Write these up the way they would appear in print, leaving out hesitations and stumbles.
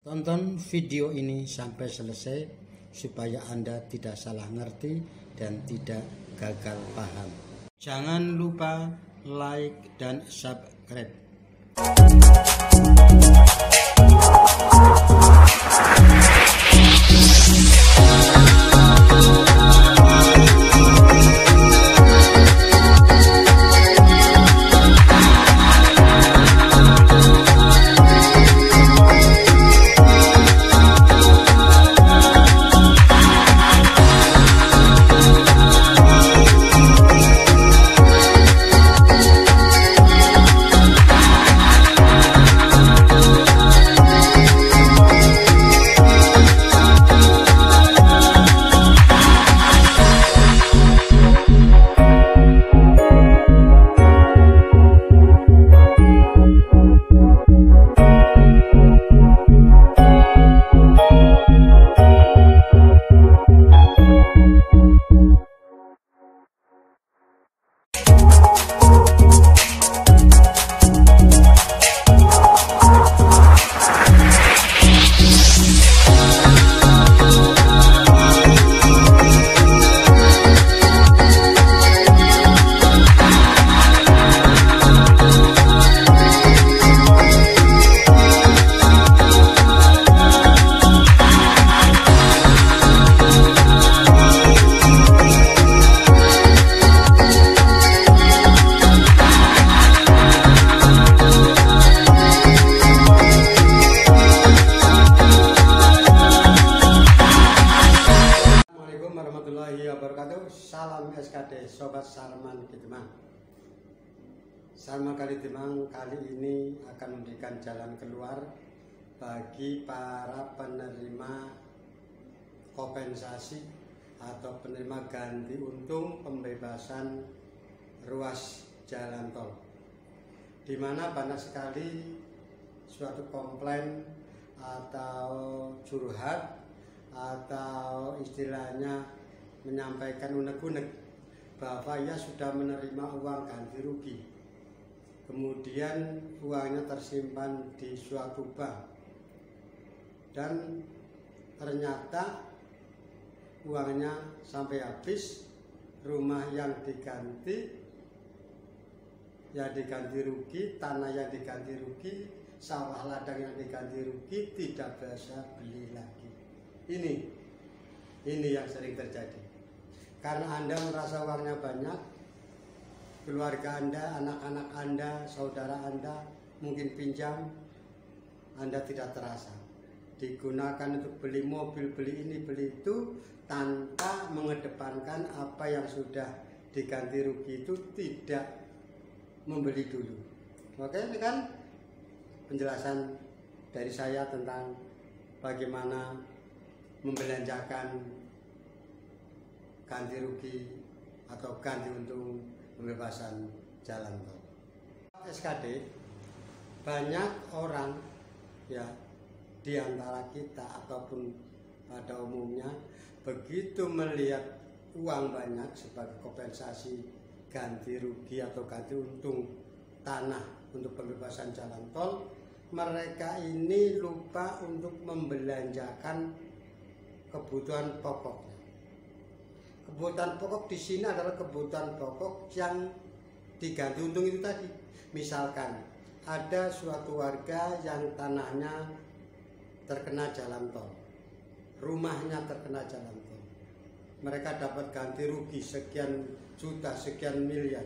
Tonton video ini sampai selesai supaya Anda tidak salah ngerti dan tidak gagal paham. Jangan lupa like dan subscribe. Salam SKD Sobat Sarman Kidemang. Sarman Kidemang kali ini akan memberikan jalan keluar bagi para penerima kompensasi atau penerima ganti untung pembebasan ruas jalan tol, di mana banyak sekali suatu komplain atau curhat atau istilahnya menyampaikan unek-unek bahwa ia sudah menerima uang ganti rugi, kemudian uangnya tersimpan di suatu bank dan ternyata uangnya sampai habis, rumah yang diganti rugi, tanah yang diganti rugi, sawah ladang yang diganti rugi, tidak bisa beli lagi. Ini yang sering terjadi. Karena Anda merasa uangnya banyak, keluarga Anda, anak-anak Anda, saudara Anda mungkin pinjam, Anda tidak terasa. Digunakan untuk beli mobil, beli ini, beli itu, tanpa mengedepankan apa yang sudah diganti rugi itu tidak membeli dulu. Oke, ini kan penjelasan dari saya tentang bagaimana membelanjakan ganti rugi atau ganti untung pembebasan jalan tol. SKD, banyak orang ya di antara kita ataupun pada umumnya begitu melihat uang banyak sebagai kompensasi ganti rugi atau ganti untung tanah untuk pembebasan jalan tol, mereka ini lupa untuk membelanjakan kebutuhan pokok. Kebutuhan pokok di sini adalah kebutuhan pokok yang diganti untung itu tadi. Misalkan ada suatu warga yang tanahnya terkena jalan tol, rumahnya terkena jalan tol, mereka dapat ganti rugi sekian juta, sekian miliar.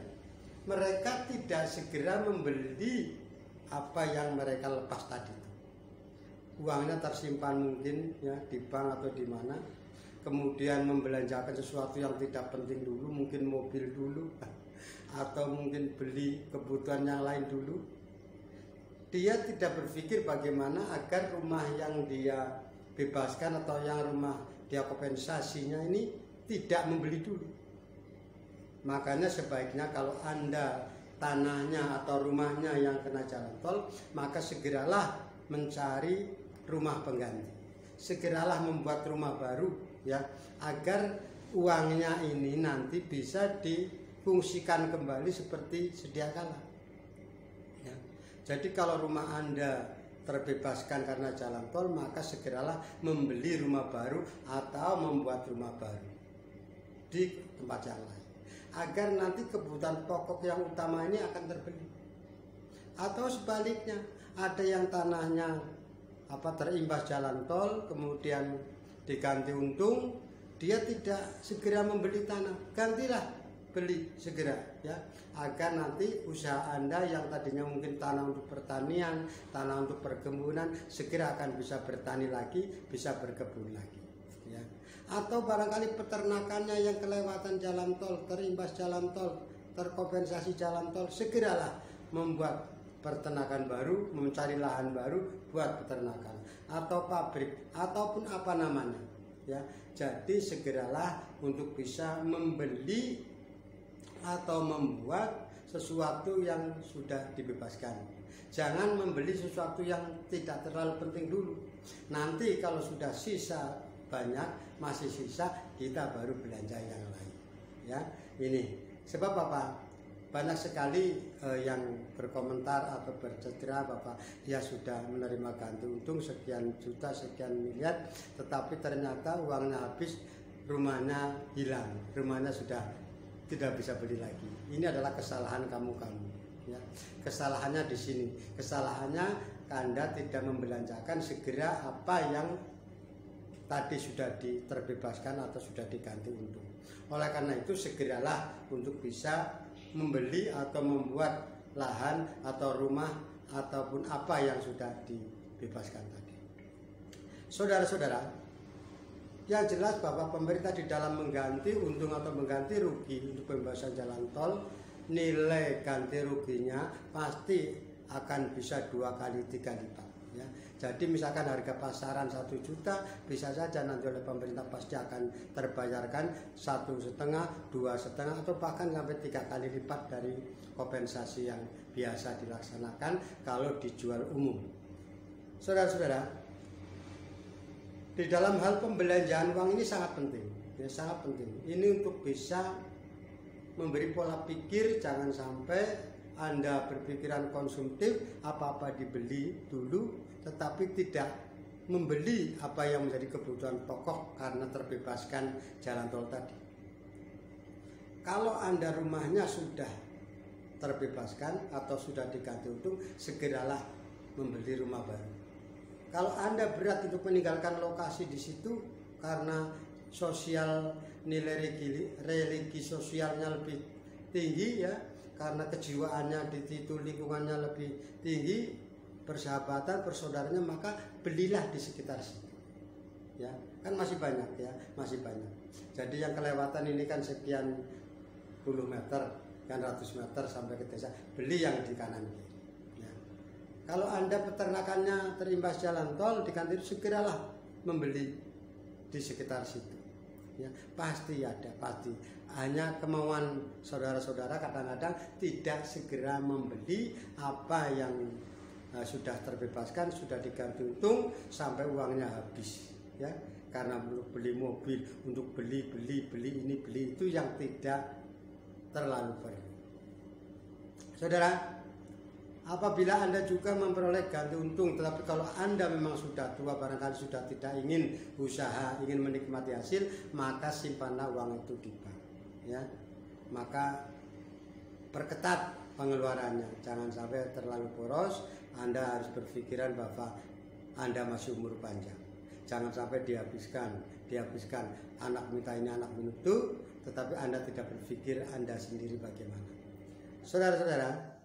Mereka tidak segera membeli apa yang mereka lepas tadi. Uangnya tersimpan mungkin ya di bank atau di mana. Kemudian membelanjakan sesuatu yang tidak penting dulu, mungkin mobil dulu, atau mungkin beli kebutuhan yang lain dulu. Dia tidak berpikir bagaimana agar rumah yang dia bebaskan atau yang rumah dia kompensasinya ini tidak membeli dulu. Makanya sebaiknya kalau Anda tanahnya atau rumahnya yang kena jalan tol, maka segeralah mencari rumah pengganti. Segeralah membuat rumah baru ya, agar uangnya ini nanti bisa difungsikan kembali seperti sedia kala. Ya. Jadi kalau rumah Anda terbebaskan karena jalan tol, maka segeralah membeli rumah baru atau membuat rumah baru di tempat yang lain, agar nanti kebutuhan pokok yang utama ini akan terbeli. Atau sebaliknya, ada yang tanahnya terimbas jalan tol, kemudian diganti untung, dia tidak segera membeli tanah, gantilah beli segera, ya, agar nanti usaha Anda yang tadinya mungkin tanah untuk pertanian, tanah untuk perkebunan, segera akan bisa bertani lagi, bisa berkebun lagi, ya. Atau barangkali peternakannya yang kelewatan jalan tol, terimbas jalan tol, terkompensasi jalan tol, segeralah membuat peternakan baru, mencari lahan baru buat peternakan, atau pabrik, ataupun apa namanya, ya. Jadi segeralah untuk bisa membeli atau membuat sesuatu yang sudah dibebaskan. Jangan membeli sesuatu yang tidak terlalu penting dulu. Nanti kalau sudah sisa banyak, masih sisa, kita baru belanja yang lain, ya. Ini sebab apa? Banyak sekali yang berkomentar atau bercerita Bapak, ya sudah menerima ganti untung sekian juta, sekian miliar, tetapi ternyata uangnya habis, rumahnya hilang, rumahnya sudah tidak bisa beli lagi. Ini adalah kesalahan kamu, ya. Kesalahannya di sini. Kesalahannya Anda tidak membelanjakan segera apa yang tadi sudah terbebaskan atau sudah diganti untung. Oleh karena itu segeralah untuk bisa membeli atau membuat lahan atau rumah ataupun apa yang sudah dibebaskan tadi. Saudara-saudara, yang jelas bahwa pemerintah di dalam mengganti untung atau mengganti rugi untuk pembebasan jalan tol, nilai ganti ruginya pasti akan bisa 2 kali 3 lipat, ya. Jadi misalkan harga pasaran 1 juta, bisa saja nanti oleh pemerintah pasti akan terbayarkan 1,5, 2,5, atau bahkan sampai 3 kali lipat dari kompensasi yang biasa dilaksanakan kalau dijual umum. Saudara-saudara, di dalam hal pembelanjaan uang ini sangat penting, ya, sangat penting. Ini untuk bisa memberi pola pikir, jangan sampai Anda berpikiran konsumtif, apa-apa dibeli dulu, tetapi tidak membeli apa yang menjadi kebutuhan pokok karena terbebaskan jalan tol tadi. Kalau Anda rumahnya sudah terbebaskan atau sudah diganti untung, segeralah membeli rumah baru. Kalau Anda berat untuk meninggalkan lokasi di situ karena sosial, nilai religi sosialnya lebih tinggi, ya, karena kejiwaannya di situ, lingkungannya lebih tinggi, persahabatan, persaudaranya, maka belilah di sekitar situ, ya. Kan masih banyak, ya, masih banyak. Jadi yang kelewatan ini kan sekian puluh meter, kan ratus meter sampai ke desa, beli yang di kanan kiri. Kalau Anda peternakannya terimbas jalan tol, diganti, segeralah membeli di sekitar situ, ya. Pasti ada, pasti. Hanya kemauan saudara-saudara kadang-kadang tidak segera membeli apa yang sudah terbebaskan, sudah diganti untung sampai uangnya habis, ya. Karena untuk beli mobil, untuk beli ini, beli itu yang tidak terlalu perlu. Saudara, apabila Anda juga memperoleh ganti untung, tetapi kalau Anda memang sudah tua, barangkali sudah tidak ingin usaha, ingin menikmati hasil, maka simpanlah uang itu di bank, ya. Maka perketat pengeluarannya, jangan sampai terlalu boros. Anda harus berpikiran bahwa Anda masih umur panjang, jangan sampai dihabiskan anak minta ini, anak minta itu, tetapi Anda tidak berpikir Anda sendiri bagaimana. Saudara-saudara,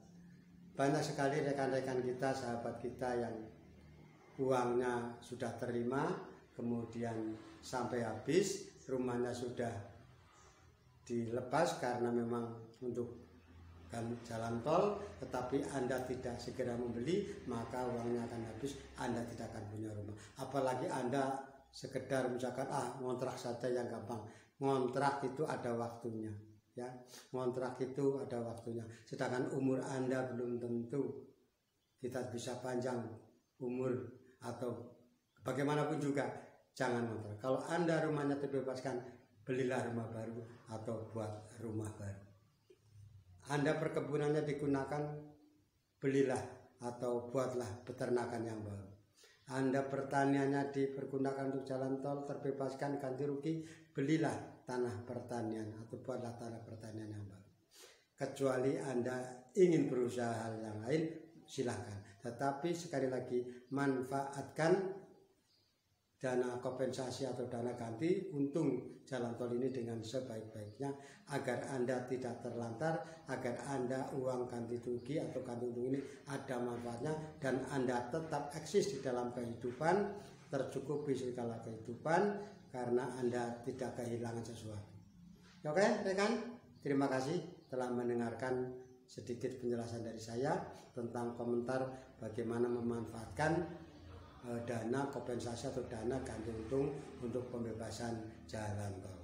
banyak sekali rekan-rekan kita, sahabat kita yang uangnya sudah terima, kemudian sampai habis, rumahnya sudah dilepas karena memang untuk jalan tol, tetapi Anda tidak segera membeli, maka uangnya akan habis, Anda tidak akan punya rumah. Apalagi Anda sekedar misalkan ngontrak saja yang gampang. Ngontrak itu ada waktunya, ya. Ngontrak itu ada waktunya. Sedangkan umur Anda belum tentu kita bisa panjang umur, atau bagaimanapun juga jangan ngontrak. Kalau Anda rumahnya terbebaskan, belilah rumah baru atau buat rumah baru. Anda perkebunannya digunakan, belilah atau buatlah peternakan yang baru. Anda pertaniannya dipergunakan untuk jalan tol, terbebaskan ganti rugi, belilah tanah pertanian atau buatlah tanah pertanian yang baru. Kecuali Anda ingin berusaha hal yang lain, silahkan. Tetapi sekali lagi, manfaatkan dana kompensasi atau dana ganti untung jalan tol ini dengan sebaik-baiknya agar Anda tidak terlantar, agar Anda uang ganti rugi atau ganti untung ini ada manfaatnya dan Anda tetap eksis di dalam kehidupan, tercukupi segala kehidupan karena Anda tidak kehilangan sesuatu. Oke, rekan, terima kasih telah mendengarkan sedikit penjelasan dari saya tentang komentar bagaimana memanfaatkan dana kompensasi atau dana ganti untung untuk pembebasan jalan tol.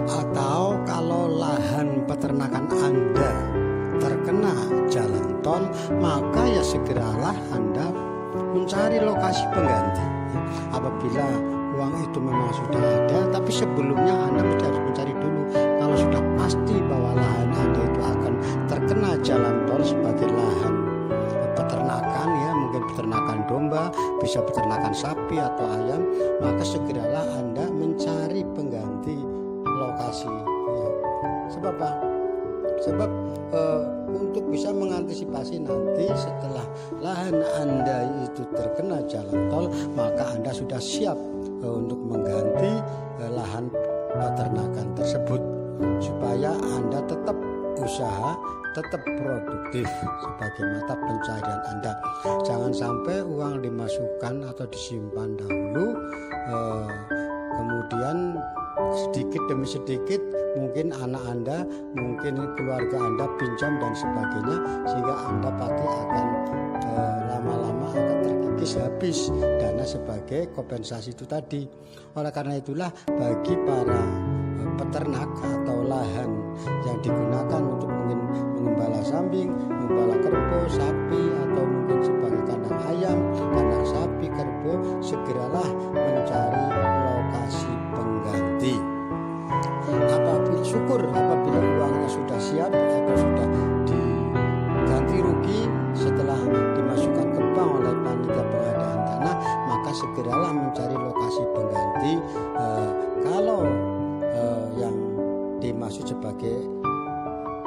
Atau kalau lahan peternakan Anda terkena jalan tol, maka ya segeralah Anda mencari lokasi pengganti. Apabila uang itu memang sudah ada, tapi sebelumnya Anda mesti harus mencari dulu. Kalau sudah pasti bahwa lahan Anda itu akan terkena jalan tol sebagai lahan peternakan, ya mungkin peternakan domba, bisa peternakan sapi atau ayam, maka segeralah Anda mencari pengganti lokasi, ya. Sebab apa? Sebab untuk bisa mengantisipasi nanti setelah lahan Anda itu terkena jalan tol, maka Anda sudah siap untuk mengganti lahan peternakan tersebut supaya Anda tetap usaha, tetap produktif sebagai mata pencaharian Anda. Jangan sampai uang dimasukkan atau disimpan dahulu, kemudian sedikit demi sedikit mungkin anak Anda, mungkin keluarga Anda pinjam dan sebagainya, sehingga Anda pasti akan lama-lama akan terkikis habis dana sebagai kompensasi itu tadi. Oleh karena itulah bagi para peternak atau lahan yang digunakan untuk mengembala samping, mengembala kerbau, sapi atau mungkin sebagai kandang ayam, kandang sapi, kerbau, segeralah mencari lokasi pengganti. Apabila uangnya sudah siap atau sudah diganti rugi setelah dimasukkan ke bank oleh panitia pengadaan tanah, maka segeralah mencari lokasi pengganti. Kalau yang dimaksud sebagai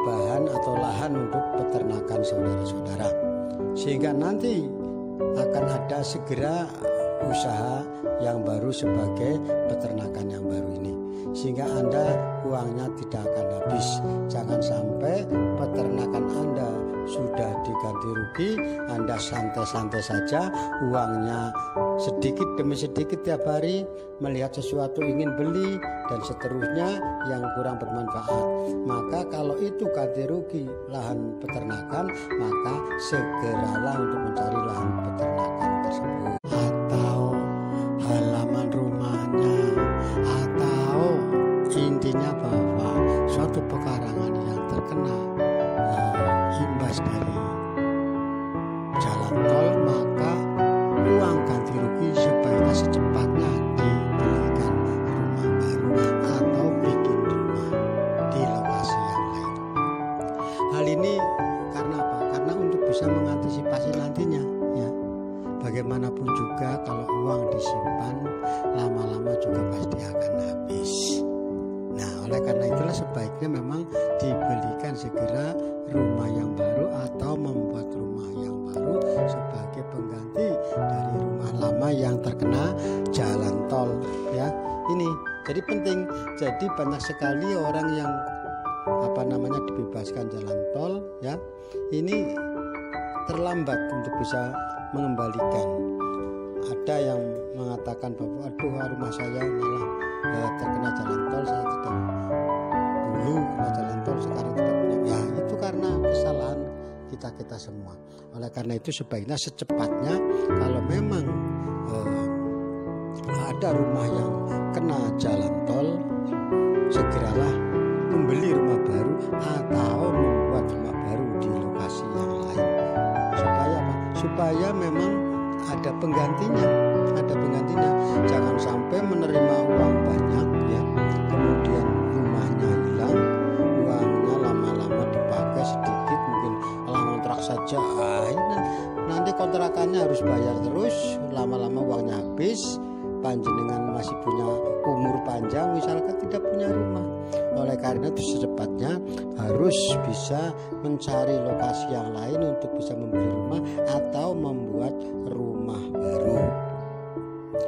bahan atau lahan untuk peternakan saudara-saudara, sehingga nanti akan ada segera usaha yang baru sebagai peternakan yang baru ini, sehingga Anda uangnya tidak akan habis. Jangan sampai peternakan Anda sudah diganti rugi, Anda santai-santai saja, uangnya sedikit demi sedikit tiap hari, melihat sesuatu ingin beli dan seterusnya yang kurang bermanfaat. Maka kalau itu ganti rugi lahan peternakan, maka segeralah untuk mencari lahan peternakan tersebut, atau halaman rumahnya, atau intinya bahwa suatu pekarangan yang terkena imbas dari jalan tol, maka uang ganti rugi sebaiknya secepatnya dibelikan rumah baru atau bikin rumah di lokasi yang lain. Hal ini karena apa? Karena untuk bisa mengantisipasi nantinya, ya. Bagaimanapun juga kalau uang disimpan lama-lama juga pasti akan habis. Nah, oleh karena itulah sebaiknya memang dibelikan segera rumah yang baru atau membuat rumah yang baru sebagai pengganti dari rumah lama yang terkena jalan tol, ya. Ini jadi penting. Jadi banyak sekali orang yang dibebaskan jalan tol, ya. Ini terlambat untuk bisa mengembalikan. Ada yang mengatakan bahwa aduh, rumah saya malah terkena jalan tol, saya tidak dulu kena jalan tol, sekarang tidak punya. Ya, itu karena kesalahan kita semua. Oleh karena itu sebaiknya secepatnya kalau memang ada rumah yang kena jalan tol, segeralah membeli rumah baru atau membuat rumah baru di lokasi yang lain. Supaya apa? Supaya memang ada penggantinya, Jangan sampai menerima uang banyak, ya, kemudian rumahnya hilang, uangnya lama-lama dipakai sedikit, mungkin kontrakannya harus bayar terus, lama-lama uangnya habis, panjenengan masih punya umur panjang misalkan tidak punya rumah. Oleh karena itu secepatnya harus bisa mencari lokasi yang lain untuk bisa membeli rumah atau membuat rumah baru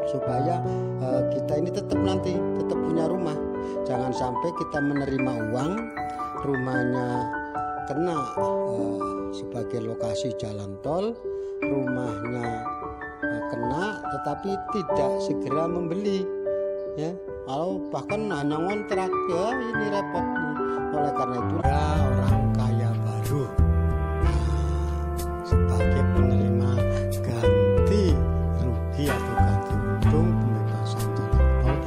supaya kita ini tetap punya rumah. Jangan sampai kita menerima uang, rumahnya kena sebagai lokasi jalan tol, rumahnya kena tetapi tidak segera membeli, ya, kalau bahkan hanya ngontrak, ya ini repot nih. Oleh karena itu orang kaya baru sebagai penerima ganti rugi atau ganti untung pembebasan jalan tol,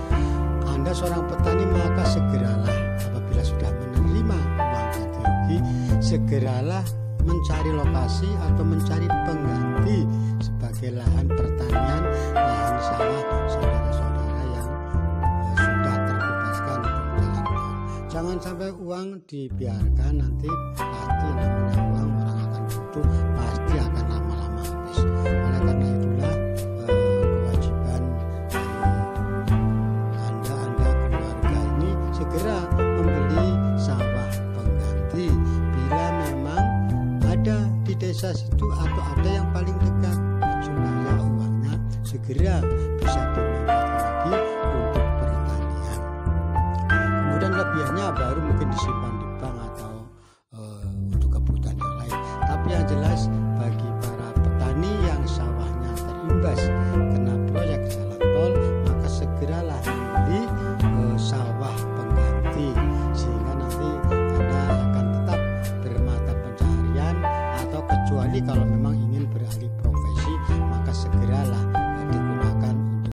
Anda seorang petani maka segeralah apabila sudah menerima uang ganti rugi, segeralah mencari lokasi atau mencari pengganti sebagai lahan pertanian, lahan sawah saudara-saudara yang sudah terbebaskan untuk jalan tol. Jangan sampai uang dibiarkan, nanti pasti namanya uang orang akan butuh, pasti akan lama-lama habis. Oleh karena itulah kewajiban Anda keluarga ini segera membeli sawah pengganti bila memang ada di desa situ atau ada yang paling dekat, supaya uangnya segera bisa dimanfaatkan lagi untuk pertanian. Kemudian lebihnya baru mungkin disimpan di bank atau untuk kebutuhan yang lain. Tapi yang jelas bagi para petani yang sawahnya terimbas